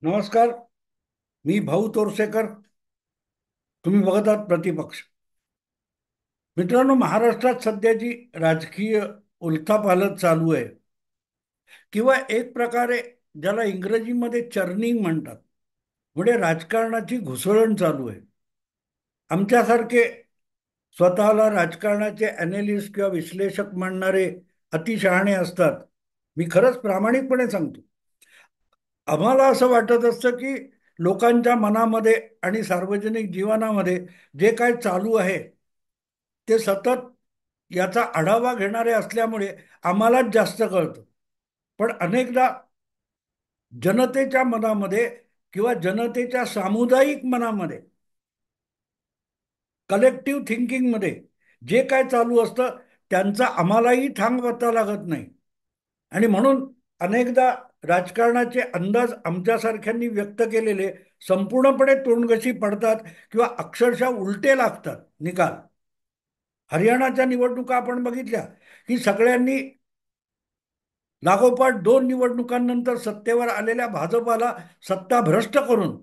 नमस्कार. मी भाऊ तोरसेकर. तुम्ही बघत आहात प्रतिपक्ष. मित्रांनो, महाराष्ट्रात सध्या जी राजकीय उलथापालथ चालू आहे, किंवा एक प्रकारे ज्याला इंग्रजीमध्ये चर्निंग म्हणतात, म्हणजे राजकारणाची घुसळण चालू आहे. आमच्यासारखे स्वतःला राजकारणाचे अॅनालिस्ट किंवा विश्लेषक मानणारे अतिशहाणे असतात. मी खरंच प्रामाणिकपणे सांगतो, आम्हाला असं वाटत असतं की लोकांच्या मनामध्ये आणि सार्वजनिक जीवनामध्ये जे काय चालू आहे ते सतत याचा आढावा घेणारे असल्यामुळे आम्हालाच जास्त कळतं. पण अनेकदा जनतेच्या मनामध्ये किंवा जनतेच्या सामुदायिक मनामध्ये, कलेक्टिव्ह थिंकिंगमध्ये जे काय चालू असतं त्यांचा आम्हालाही थांग पत्ता लागत नाही. आणि म्हणून अनेकदा राजकारणाचे अंदाज आमच्यासारख्यांनी व्यक्त केलेले संपूर्णपणे तोंडघशी पडतात किंवा अक्षरशः उलटे लागतात निकाल. हरियाणाच्या निवडणुका आपण बघितल्या की सगळ्यांनी लागोपाठ दोन निवडणुकांनंतर सत्तेवर आलेल्या भाजपाला सत्ता भ्रष्ट करून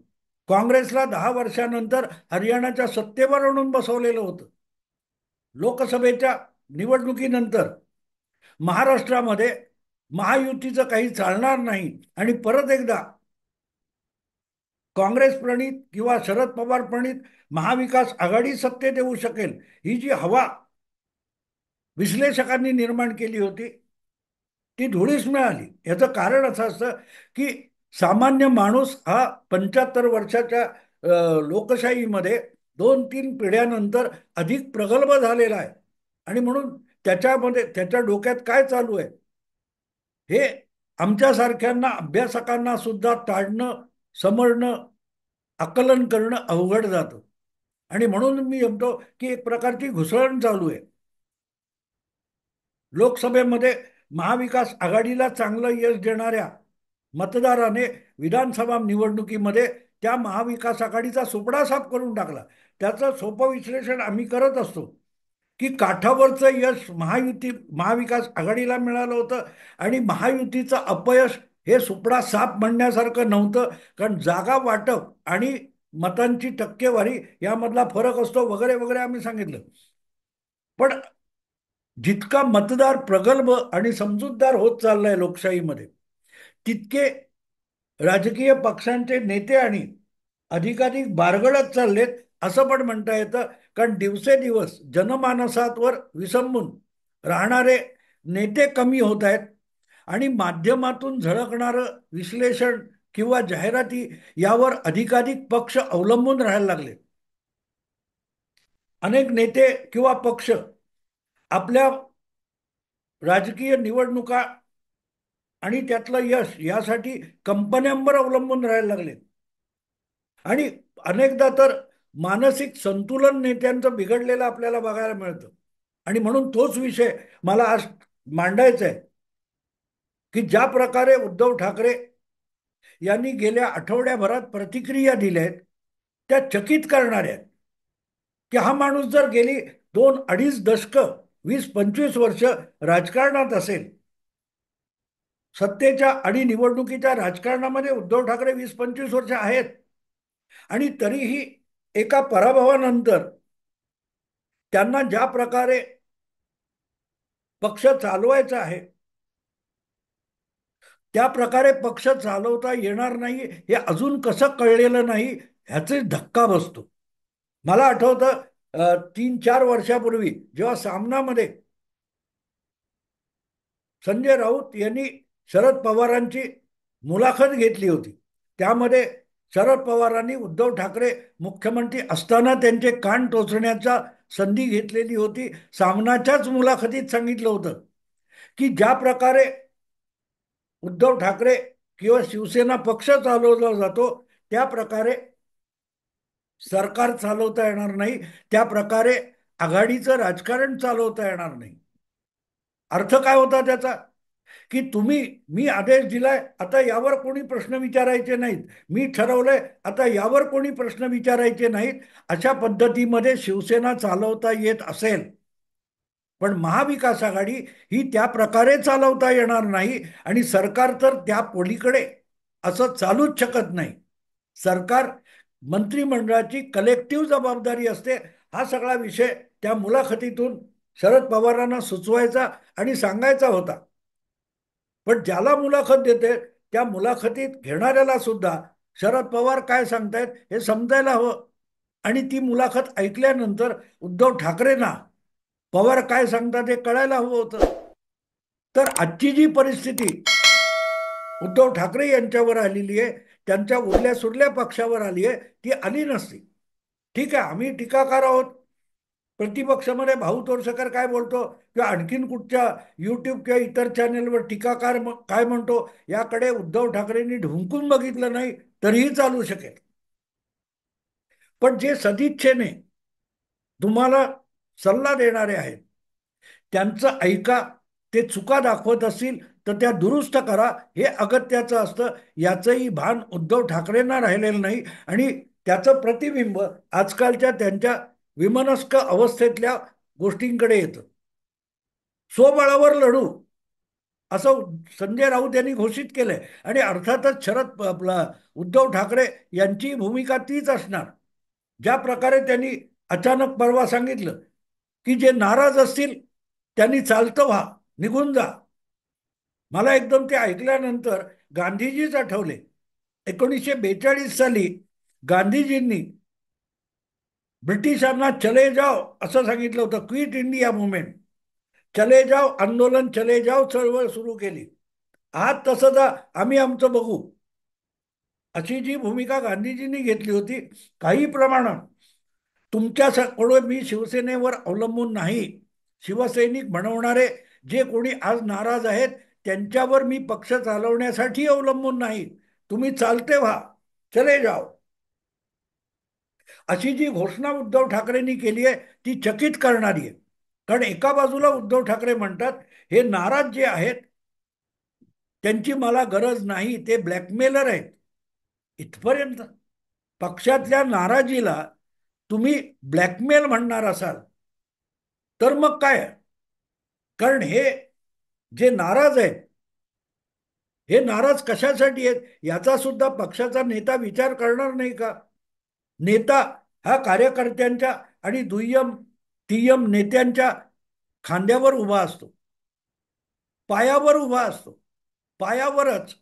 काँग्रेसला 10 वर्षानंतर हरियाणाच्या सत्तेवर आणून बसवलेलं होतं. लोकसभेच्या निवडणुकीनंतर महाराष्ट्रामध्ये महायुतीचं काही चालणार नाही आणि परत एकदा काँग्रेस प्रणित किंवा शरद पवार प्रणित महाविकास आघाडी सत्तेत येऊ शकेल, ही जी हवा विश्लेषकांनी निर्माण केली होती ती धुळीस मिळाली. याचं कारण असं असतं की सामान्य माणूस हा 75 वर्षाच्या लोकशाहीमध्ये 2-3 पिढ्यानंतर अधिक प्रगल्भ झालेला आहे. आणि म्हणून त्याच्यामध्ये त्याच्या डोक्यात काय चालू आहे हे आमच्यासारख्यांना अभ्यासकांना सुद्धा टाळणं, समजणं, आकलन करणं अवघड जातं. आणि म्हणून मी म्हणतो की एक प्रकारची घुसळण चालू आहे. लोकसभेमध्ये महाविकास आघाडीला चांगलं यश देणाऱ्या मतदाराने विधानसभा निवडणुकीमध्ये त्या महाविकास आघाडीचा सुपडा साफ करून टाकला. त्याचं सोपं विश्लेषण आम्ही करत असतो की काठावरचं यश महाविकास आघाडीला मिळालं होतं आणि महायुतीचं अपयश हे सुपडा साफ म्हणण्यासारखं नव्हतं. कारण जागा वाटप आणि मतांची टक्केवारी यामधला फरक असतो वगैरे वगैरे आम्ही सांगितलं. पण जितका मतदार प्रगल्भ आणि समजूतदार होत चाललाय लोकशाहीमध्ये, तितके राजकीय पक्षांचे नेते आणि अधिकाधिक बारगळत चाललेत असं पण म्हणता येतं. कारण दिवसेदिवस जनमानसावर विसंबून राहणारे नेते कमी होत आहेत आणि माध्यमातून झळकणारं विश्लेषण किंवा जाहिराती यावर अधिकाधिक पक्ष अवलंबून राहायला लागले. अनेक नेते किंवा पक्ष आपल्या राजकीय निवडणुका आणि त्यातलं यश यासाठी कंपन्यांवर अवलंबून राहायला लागले. आणि अनेकदा तर मानसिक संतुलन नेत्यांचं बिघडलेलं आपल्याला बघायला मिळतं. आणि म्हणून तोच विषय मला आज मांडायचा आहे की ज्या प्रकारे उद्धव ठाकरे यांनी गेल्या आठवड्याभरात प्रतिक्रिया दिल्या आहेत त्या चकित करणाऱ्या आहेत. की हा माणूस जर गेली 2-2.5 दशकं 20-25 वर्ष राजकारणात असेल, सत्तेच्या आणि निवडणुकीच्या राजकारणामध्ये उद्धव ठाकरे 20-25 वर्ष आहेत, आणि तरीही एका पराभवानंतर त्यांना ज्या प्रकारे पक्ष चालवायचा आहे त्या प्रकारे पक्ष चालवता येणार नाही हे अजून कसं कळलेलं नाही ह्याचे धक्का बसतो. मला आठवतं 3-4 वर्षापूर्वी जेव्हा सामनामध्ये संजय राऊत यांनी शरद पवारांची मुलाखत घेतली होती, त्यामध्ये शरद पवारांनी उद्धव ठाकरे मुख्यमंत्री असताना त्यांचे कान टोचण्याचा संधी घेतलेली होती. सामनाच्याच मुलाखतीत सांगितलं होतं की ज्या प्रकारे उद्धव ठाकरे किंवा शिवसेना पक्ष चालवला जातो त्या प्रकारे सरकार चालवता येणार नाही, त्या प्रकारे आघाडीचं राजकारण चालवता येणार नाही. अर्थ काय होता त्याचा की मी आदेश दिलाय, आता यावर कोणी प्रश्न विचारायचे नाहीत, मी ठरवलंय आता यावर कोणी प्रश्न विचारायचे नाहीत, अशा पद्धतीमध्ये शिवसेना चालवता येत असेल. पण महाविकास आघाडी ही त्या प्रकारे चालवता येणार नाही आणि सरकार तर त्या पलीकडे असं चालूच शकत नाही. सरकार मंत्रिमंडळाची कलेक्टिव्ह जबाबदारी असते. हा सगळा विषय त्या मुलाखतीतून शरद पवारांना सुचवायचा आणि सांगायचा होता. पण ज्याला मुलाखत देते त्या मुलाखतीत घेणाऱ्याला सुद्धा शरद पवार काय सांगतायत हे समजायला हवं. आणि ती मुलाखत ऐकल्यानंतर उद्धव ठाकरेंना पवार काय सांगतात हे कळायला हवं होतं. तर आजची जी परिस्थिती उद्धव ठाकरे यांच्यावर आलेली आहे, त्यांच्या उरल्या सुरल्या पक्षावर आली आहे, ती आली नसती. ठीक आहे, आम्ही टीकाकार आहोत. प्रतिपक्षामध्ये भाऊ तोरसेकर काय बोलतो किंवा आणखीन कुठच्या युट्यूब किंवा इतर चॅनेलवर टीकाकार काय म्हणतो याकडे उद्धव ठाकरेंनी ढुंकून बघितलं नाही तरीही चालू शकेल. पण जे सदिच्छेने तुम्हाला सल्ला देणारे आहेत त्यांचं ऐका. ते चुका दाखवत असतील तर त्या दुरुस्त करा, हे अगत्याचं असतं. याचंही भान उद्धव ठाकरेंना राहिलेलं नाही. आणि त्याचं प्रतिबिंब आजकालच्या त्यांच्या विमनस्क अवस्थेतल्या गोष्टींकडे येतं. स्वबळावर लढू असं संजय राऊत यांनी घोषित केलंय. आणि अर्थातच आपला उद्धव ठाकरे यांची भूमिका तीच असणार. ज्या प्रकारे त्यांनी अचानक परवा सांगितलं की जे नाराज असतील त्यांनी चालतं व्हा, निघून जा. मला एकदम ते ऐकल्यानंतर गांधीजीच आठवले. 1942 साली गांधीजींनी ब्रिटिशांना चले जाओ असं सांगितलं होतं. क्विट इंडिया मुवमेंट, चले जाओ आंदोलन, चले जाओ चळवळ सुरू केली. आज तसं जा, आम्ही आमचं बघू, अशी जी भूमिका गांधीजींनी घेतली होती. काही प्रमाणात तुमच्याकडे मी शिवसेनेवर अवलंबून नाही. शिवसैनिक बनवणारे जे कोणी आज नाराज आहेत त्यांच्यावर मी पक्ष चालवण्यासाठी अवलंबून नाही. तुम्ही चालते व्हा, चले जाओ, अशी जी घोषणा उद्धव ठाकरेंनी केली आहे ती चकित करणारी आहे. कारण एका बाजूला उद्धव ठाकरे म्हणतात हे नाराज जे आहेत त्यांची मला गरज नाही, ते ब्लॅकमेलर आहेत. इथपर्यंत पक्षातल्या नाराजीला तुम्ही ब्लॅकमेल म्हणणार असाल तर मग काय. कारण हे जे नाराज आहेत हे नाराज कशासाठी आहेत याचा सुद्धा पक्षाचा नेता विचार करणार नाही का. नेता हा कार्यकर्त्यांच्या आणि दुय्यम तिय्यम नेत्यांच्या खांद्यावर उभा असतो, पायावर उभा असतो. पायावरच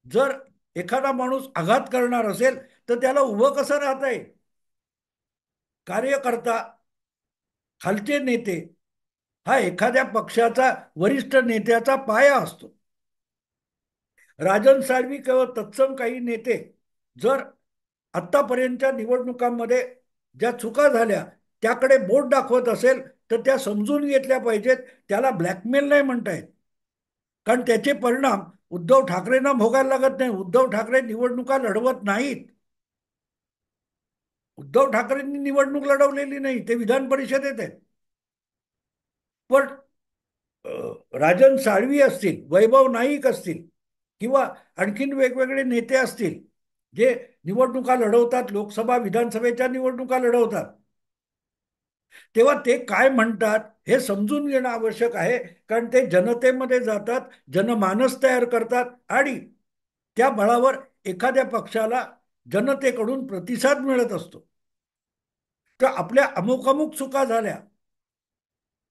जर एखादा माणूस आघात करणार असेल तर त्याला उभं कसं राहता येईल. कार्यकर्ता, खालचे नेते हा एखाद्या पक्षाचा वरिष्ठ नेत्याचा पाया असतो. राजन साळवी किंवा तत्सम काही नेते जर आतापर्यंतच्या निवडणुकांमध्ये ज्या चुका झाल्या त्याकडे बोट दाखवत असेल तर त्या समजून घेतल्या पाहिजेत. त्याला ब्लॅकमेल नाही म्हणता येत. कारण त्याचे परिणाम उद्धव ठाकरेंना भोगायला लागत नाही. उद्धव ठाकरे निवडणुका लढवत नाहीत. उद्धव ठाकरेंनी निवडणूक लढवलेली नाही, ते विधान परिषदेत आहेत. पण राजन साळवी असतील, वैभव नाईक असतील किंवा आणखीन वेगवेगळे नेते असतील जे निवडणुका लढवतात, लोकसभा विधानसभेच्या निवडणुका लढवतात, तेव्हा ते काय म्हणतात हे समजून घेणं आवश्यक आहे. कारण ते जनतेमध्ये जातात, जनमानस तयार करतात आणि त्या बळावर एखाद्या पक्षाला जनतेकडून प्रतिसाद मिळत असतो. तर आपल्या अमुक अमुक चुका झाल्या,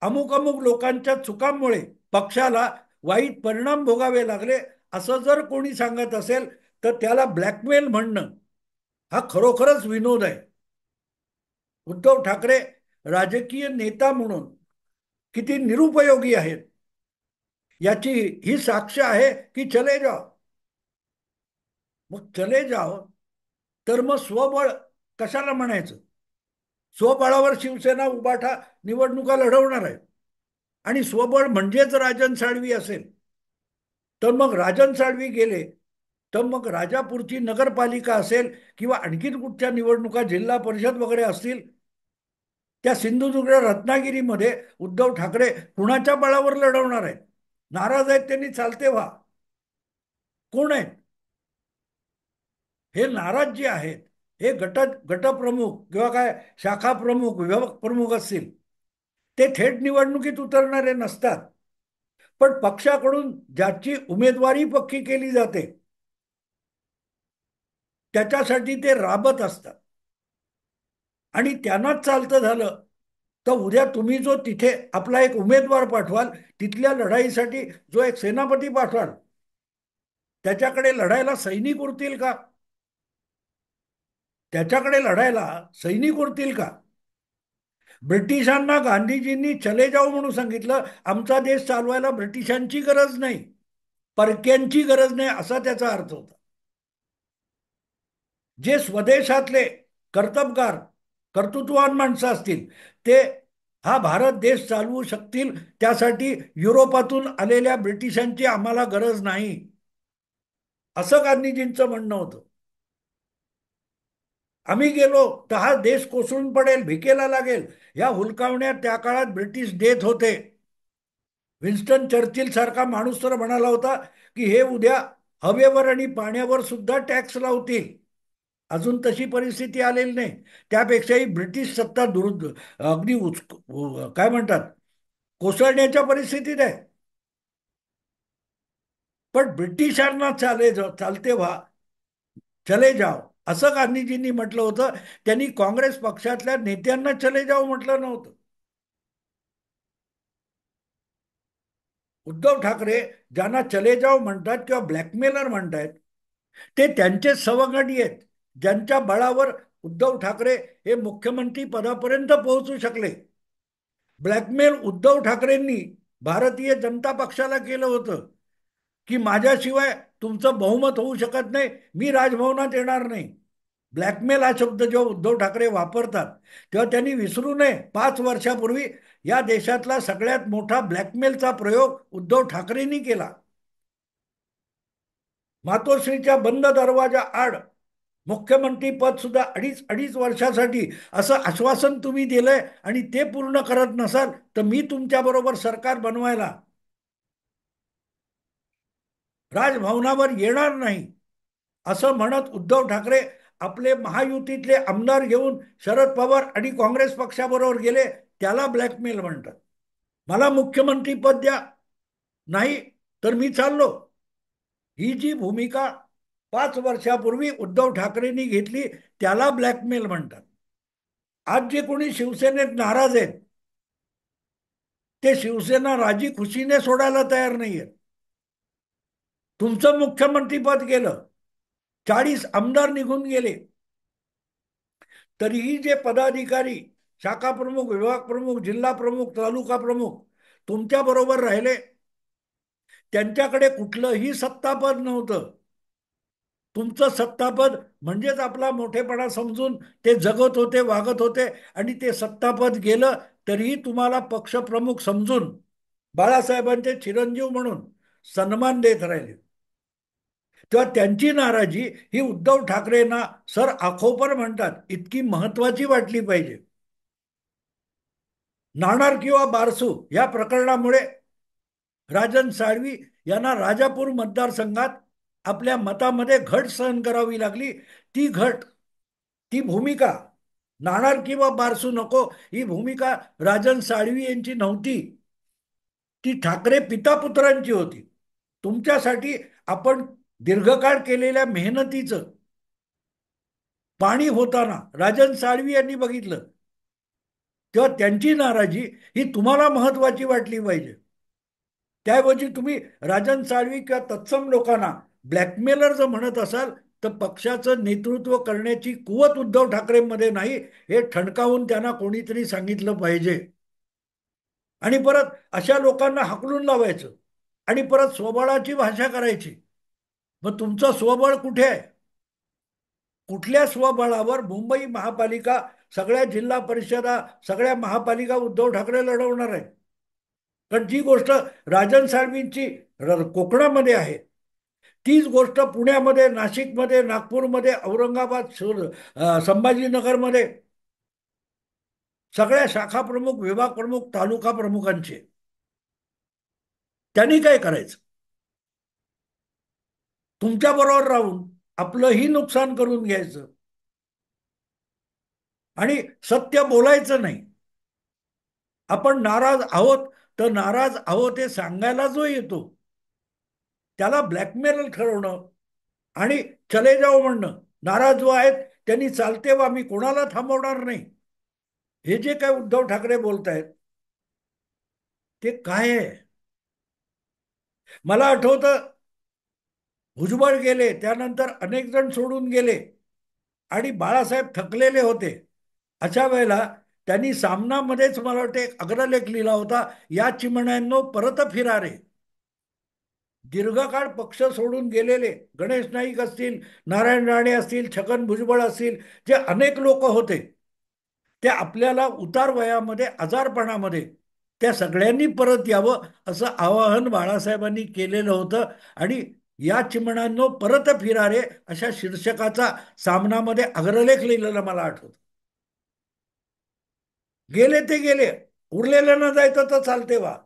अमुक अमुक लोकांच्या चुकांमुळे पक्षाला वाईट परिणाम भोगावे लागले असं जर कोणी सांगत असेल तर त्याला ब्लॅकमेल म्हणणं हा खरोखरच विनोद आहे. उद्धव ठाकरे राजकीय नेता म्हणून किती निरुपयोगी आहेत याची ही साक्ष आहे की चले जाओ. मग चले जाओ तर मग स्वबळ कशाला म्हणायचं. स्वबळावर शिवसेना उबाठा निवडणुका लढवणार आहे आणि स्वबळ म्हणजेच राजन साळवी असेल तर मग राजन साळवी गेले तर मग राजापूरची नगरपालिका असेल किंवा आणखीन कुठच्या निवडणुका जिल्हा परिषद वगैरे असतील त्या सिंधुदुर्ग रत्नागिरीमध्ये उद्धव ठाकरे कुणाच्या बळावर लढवणार आहेत. नाराज आहेत त्यांनी चालते व्हा. कोण आहेत हे नाराज जे आहेत. हे गटप्रमुख किंवा काय शाखा प्रमुख, विभाग प्रमुख असतील ते थेट निवडणुकीत उतरणारे नसतात. पण पक्षाकडून ज्याची उमेदवारी पक्की केली जाते त्याच्यासाठी ते राबत असतात. आणि त्यांनाच चालतं झालं तर उद्या तुम्ही जो तिथे आपला एक उमेदवार पाठवाल, तिथल्या लढाईसाठी जो एक सेनापती पाठवाल, त्याच्याकडे लढायला सैनिक उरतील का? त्याच्याकडे लढायला सैनिक उरतील का? ब्रिटिशांना गांधीजींनी चले जाऊ म्हणून सांगितलं. आमचा देश चालवायला ब्रिटिशांची गरज नाही, परक्यांची गरज नाही, असा त्याचा अर्थ होता. जे स्वदेशातले कर्तबगार कर्तृत्ववान माणसं असतील ते हा भारत देश चालवू शकतील, त्यासाठी युरोपातून आलेल्या ब्रिटिशांची आम्हाला गरज नाही, असं गांधीजींचं म्हणणं होतं. आम्ही गेलो तर हा देश कोसळून पडेल, भिकेला लागेल, या हुलकावण्या त्या काळात ब्रिटिश देत होते. विन्स्टन चर्चिल सारखा माणूस तर म्हणाला होता की हे उद्या हवेवर आणि पाण्यावर सुद्धा टॅक्स लावतील. अजून तशी परिस्थिती आलेली नाही. त्यापेक्षाही ब्रिटिश सत्ता अगदी काय म्हणतात, कोसळण्याच्या परिस्थितीत आहे. पण ब्रिटिशांना चालते व्हा, चले जाओ, असं गांधीजींनी म्हटलं होतं. त्यांनी काँग्रेस पक्षातल्या नेत्यांना चले जाओ म्हटलं नव्हतं. उद्धव ठाकरे ज्यांना चले जाओ म्हणतात किंवा ब्लॅकमेलर म्हणतात, ते त्यांचे सवंगडी आहेत, ज्यांच्या बळावर उद्धव ठाकरे हे मुख्यमंत्री पदापर्यंत पोहोचू शकले. ब्लॅकमेल उद्धव ठाकरेंनी भारतीय जनता पक्षाला केलं होतं की माझ्याशिवाय तुमचं बहुमत होऊ शकत नाही, मी राजभवनात येणार नाही. ब्लॅकमेल हा शब्द जेव्हा उद्धव ठाकरे वापरतात तेव्हा त्यांनी विसरू नये, 5 वर्षापूर्वी या देशातला सगळ्यात मोठा ब्लॅकमेलचा प्रयोग उद्धव ठाकरेंनी केला. मातोश्रीच्या बंद दरवाजा आड मुख्यमंत्री पद सुद्धा अडीच अडीच वर्षासाठी असं आश्वासन तुम्ही दिलंय आणि ते पूर्ण करत नसाल तर मी तुमच्या बरोबर सरकार बनवायला राजभवनावर येणार नाही, असं म्हणत उद्धव ठाकरे आपले महायुतीतले आमदार घेऊन शरद पवार आणि काँग्रेस पक्षाबरोबर गेले. त्याला ब्लॅकमेल म्हणतात. मला मुख्यमंत्री पद द्या, नाही तर मी चाललो, ही जी भूमिका 5 वर्षापूर्वी उद्धव ठाकरेंनी घेतली त्याला ब्लॅकमेल म्हणतात. आज जे कोणी शिवसेनेत नाराज आहेत ते शिवसेना राजी खुशीने सोडायला तयार नाहीये. तुमचं मुख्यमंत्रीपद गेलं, 40 आमदार निघून गेले, तरीही जे पदाधिकारी, शाखा प्रमुख, विभाग प्रमुख, जिल्हा प्रमुख, तालुका प्रमुख तुमच्या बरोबर राहिले, त्यांच्याकडे कुठलंही सत्तापद नव्हतं. तुमचं सत्तापद म्हणजेच आपला मोठेपणा समजून ते जगत होते, वागत होते, आणि ते सत्तापद गेलं तरीही तुम्हाला पक्षप्रमुख समजून बाळासाहेबांचे चिरंजीव म्हणून सन्मान देत राहिले. तेव्हा त्यांची नाराजी ही उद्धव ठाकरेंना सर आखोपर म्हणतात इतकी महत्वाची वाटली पाहिजे. नाणार किंवा बारसू या प्रकरणामुळे राजन साळवी यांना राजापूर मतदारसंघात आपल्या मतामध्ये घट सहन करावी लागली. ती घट, ती भूमिका, नाणार किंवा बारसू नको ही भूमिका राजन साळवी यांची नव्हती, ती ठाकरे पिता पुत्रांची होती. तुमच्यासाठी आपण दीर्घकाळ केलेल्या मेहनतीचं पाणी होताना राजन साळवी यांनी बघितलं. तेव्हा त्यांची नाराजी ही तुम्हाला महत्वाची वाटली पाहिजे. त्याऐवजी तुम्ही राजन साळवी किंवा तत्सम लोकांना ब्लॅकमेलर जर म्हणत असाल तर पक्षाचं नेतृत्व करण्याची कुवत उद्धव ठाकरेंमध्ये नाही, हे ठणकावून त्यांना कोणीतरी सांगितलं पाहिजे. आणि परत अशा लोकांना हाकलून लावायचं आणि परत स्वबळाची भाषा करायची. मग तुमचं स्वबळ कुठे आहे? कुठल्या स्वबळावर मुंबई महापालिका, सगळ्या जिल्हा परिषदा, सगळ्या महापालिका उद्धव ठाकरे लढवणार आहे? कारण जी गोष्ट राजन साळवींची कोकणामध्ये आहे, तीच गोष्ट पुण्यामध्ये, नाशिकमध्ये, नागपूरमध्ये, औरंगाबाद, संभाजीनगरमध्ये सगळ्या शाखा प्रमुख, विभाग प्रमुख, तालुका प्रमुखांचे. त्यांनी काय करायचं? तुमच्या बरोबर राहून आपलंही नुकसान करून घ्यायचं आणि सत्य बोलायचं नाही. आपण नाराज आहोत तर नाराज आहोत हे सांगायला जो येतो त्याला ब्लॅकमेल ठरवणं आणि चले जाओ म्हणणं, नाराज जो आहेत त्यांनी चालते वा, मी कोणाला थांबवणार नाही. हे जे काय उद्धव ठाकरे बोलतायत ते काय आहे? मला आठवतं, भुजबळ गेले, त्यानंतर अनेक जण सोडून गेले आणि बाळासाहेब थकलेले होते. अशा वेळेला त्यांनी सामनामध्येच मला वाटतं एक अग्रलेख लिहिला होता, या चिमण्यांनो परत फिरा रे. दीर्घकाळ पक्ष सोडून गेलेले गणेश नाईक असतील, नारायण राणे असतील, छगन भुजबळ असतील, जे अनेक लोक होते, ते आपल्याला उतार वयामध्ये, आजारपणामध्ये, त्या सगळ्यांनी परत यावं असं आवाहन बाळासाहेबांनी केलेलं होतं. आणि या चिमणांनो परत फिरा रे अशा शीर्षकाचा सामनामध्ये अग्रलेख लिहिलेला मला आठवतं. गेले ते गेले, उरलेलं न जायचं तर चालते वा,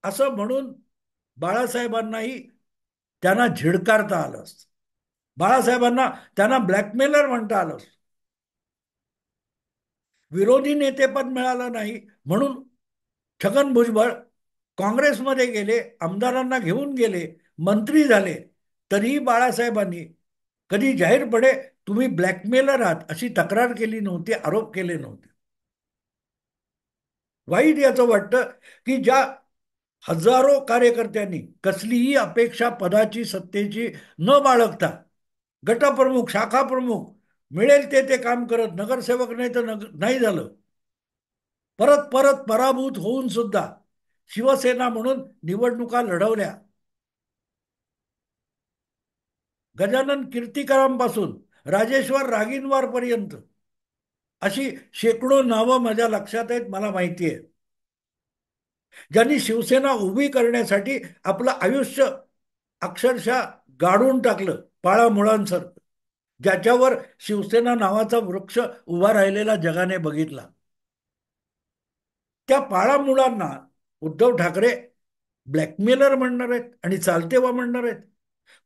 असं म्हणून बाळासाहेबांनाही त्यांना झिडकारता आलं असतं. बाळासाहेबांना त्यांना ब्लॅकमेलर म्हणता आलं असतं. विरोधी नेतेपद मिळालं नाही म्हणून छगन भुजबळ काँग्रेसमध्ये गेले, आमदारांना घेऊन गेले, मंत्री झाले. तरीही बाळासाहेबांनी कधी जाहीरपणे तुम्ही ब्लॅकमेलर आहात अशी तक्रार केली नव्हती, आरोप केले नव्हते. वाईट याचं वाटतं की ज्या हजारो कार्यकर्त्यांनी कसलीही अपेक्षा पदाची, सत्तेची न बाळगता, गटप्रमुख, शाखा प्रमुख, मिळेल ते ते काम करत, नगरसेवक नाही तर नाही झालं, परत परत पराभूत होऊन सुद्धा शिवसेना म्हणून निवडणुका लढवल्या. गजानन कीर्तिकरांपासून राजेश्वर रागिनवार पर्यंत अशी शेकडो नावं माझ्या लक्षात आहेत, मला माहिती आहे, ज्यांनी शिवसेना उभी करण्यासाठी आपलं आयुष्य अक्षरशः गाडून टाकलं पाळामुळांसर, ज्याच्यावर शिवसेना नावाचा वृक्ष उभा राहिलेला जगाने बघितला. त्या पाळामुळांना उद्धव ठाकरे ब्लॅकमेलर म्हणणार आहेत आणि चालतेवा म्हणणार आहेत.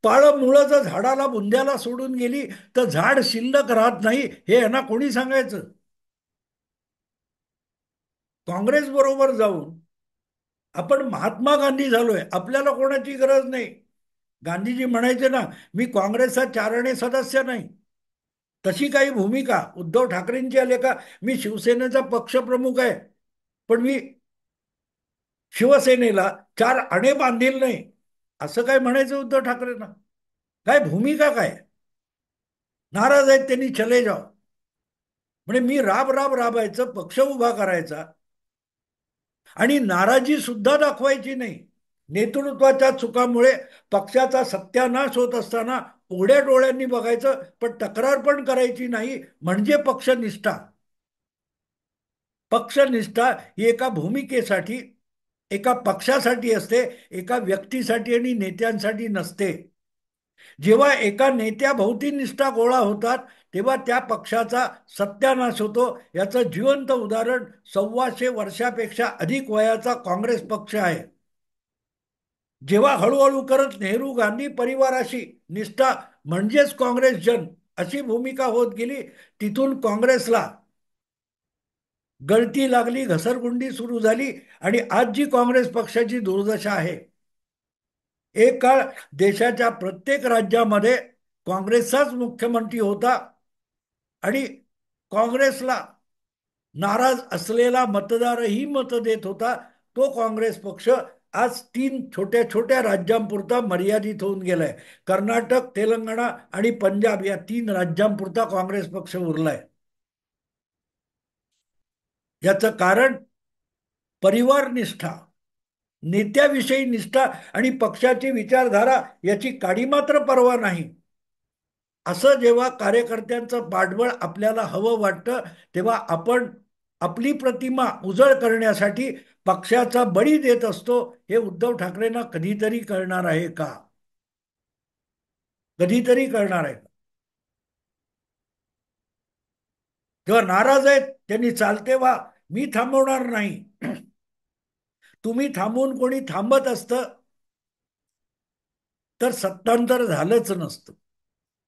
पाळं मुळं जर झाडाला, बुंद्याला सोडून गेली तर झाड शिल्लक राहत नाही, हे यांना कोणी सांगायचं? काँग्रेस बरोबर जाऊन आपण महात्मा गांधी झालोय, आपल्याला कोणाची गरज नाही. गांधीजी म्हणायचे ना, मी काँग्रेसचा चारणे सदस्य नाही. तशी काही भूमिका उद्धव ठाकरेंची आली का, मी शिवसेनेचा पक्षप्रमुख आहे पण मी शिवसेनेला चार आणे बांधील नाही, असं काय म्हणायचं उद्धव ठाकरेंना? काय भूमिका काय? नाराज आहेत त्यांनी चले जाव, म्हणजे मी राब राब राबायचं, पक्ष उभा करायचा आणि नाराजी सुद्धा दाखवायची नाही. नेतृत्वाच्या चुकामुळे पक्षाचा सत्यानाश होत असताना उघड्या डोळ्यांनी बघायचं, पण तक्रार पण करायची नाही, म्हणजे पक्षनिष्ठा. पक्षनिष्ठा ही एका भूमिकेसाठी, एका पक्षासाठी असते, एका व्यक्तीसाठी आणि नेत्यांसाठी नसते. जेव्हा एका नेत्याभोवती निष्ठा गोळा होतात तेव्हा त्या पक्षाचा सत्यानाश होतो. याचं जिवंत उदाहरण 125 वर्षापेक्षा अधिक वयाचा काँग्रेस पक्ष आहे. जेव्हा हळूहळू करत नेहरू गांधी परिवाराशी निष्ठा म्हणजेच काँग्रेस जन अशी भूमिका होत गेली, तिथून काँग्रेसला गळती लागली, घसरगुंडी सुरू झाली आणि आज जी काँग्रेस पक्षाची दुर्दशा आहे. एक काळ देशाच्या प्रत्येक राज्यामध्ये काँग्रेसचाच मुख्यमंत्री होता आणि काँग्रेसला नाराज असलेला मतदारही मत देत होता. तो काँग्रेस पक्ष आज 3 छोट्या छोट्या राज्यांपुरता मर्यादित होऊन गेलाय. कर्नाटक, तेलंगणा आणि पंजाब या 3 राज्यांपुरता काँग्रेस पक्ष उरलाय. याचं कारण परिवार निष्ठा, नेत्याविषयी निष्ठा आणि पक्षाची विचारधारा याची काडी मात्र पर्वा नाही. असं जेव्हा कार्यकर्त्यांचं पाठबळ आपल्याला हवं वाटतं तेव्हा आपण आपली प्रतिमा उजळ करण्यासाठी पक्षाचा बळी देत असतो. हे उद्धव ठाकरेंना कधीतरी कळणार आहे का? कधीतरी कळणार आहे का? जेव्हा नाराज आहेत त्यांनी चालते व्हा, मी थांबवणार नाही. तुम्ही थांबून कोणी थांबत असतं तर सत्तांतर झालंच नसतं.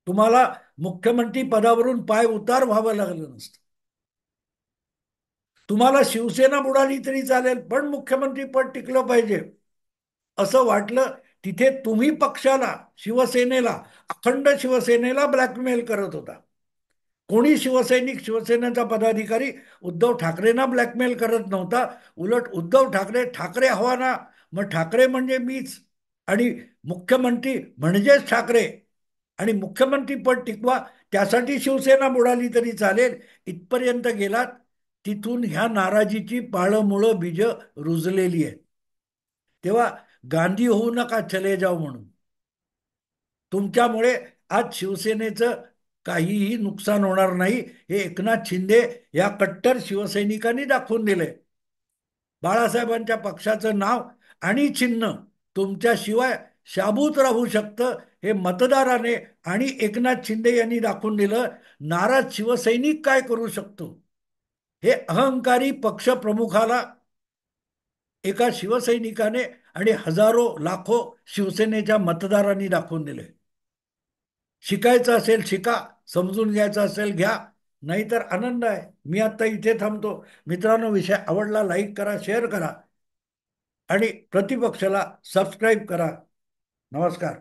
तुम्हाला मुख्यमंत्री पदावरून पाय उतार व्हावं लागलं नसतं. तुम्हाला शिवसेना बुडाली तरी चालेल पण मुख्यमंत्री पद टिकलं पाहिजे असं वाटलं तिथे तुम्ही पक्षाला, शिवसेनेला, अखंड शिवसेनेला ब्लॅकमेल करत होता. कोणी शिवसैनिक, शिवसेनेचा पदाधिकारी उद्धव ठाकरेंना ब्लॅकमेल करत नव्हता. उलट उद्धव ठाकरे, ठाकरे हवा ना, मग ठाकरे म्हणजे मीच, आणि मुख्यमंत्री म्हणजेच ठाकरे, आणि मुख्यमंत्री पद टिकवा, त्यासाठी शिवसेना बुडाली तरी चालेल, इथपर्यंत गेलात. तिथून ह्या नाराजीची पाळंमुळं बीज रुजलेली आहेत. तेव्हा गांधी होऊ नका चले जाऊ म्हणून. तुमच्यामुळे आज शिवसेनेचं काहीही नुकसान होणार नाही, हे एकनाथ शिंदे या कट्टर शिवसैनिकांनी दाखवून दिले. बाळासाहेबांच्या पक्षाचं नाव आणि चिन्ह तुमच्याशिवाय शाबूत राहू शकतं, हे मतदाराने आणि एकनाथ शिंदे यांनी दाखवून दिलं. नाराज शिवसैनिक काय करू शकतो, हे अहंकारी पक्षप्रमुखाला एका शिवसैनिकाने आणि हजारो लाखो शिवसेनेच्या मतदारांनी दाखवून दिले. शिकायचं असेल शिका, समजून घ्यायचं असेल घ्या, नाहीतर आनंद आहे. मी आता इथे थांबतो. मित्रांनो, विषय आवडला, लाईक करा, शेअर करा आणि प्रतिपक्षाला सबस्क्राईब करा. नमस्कार.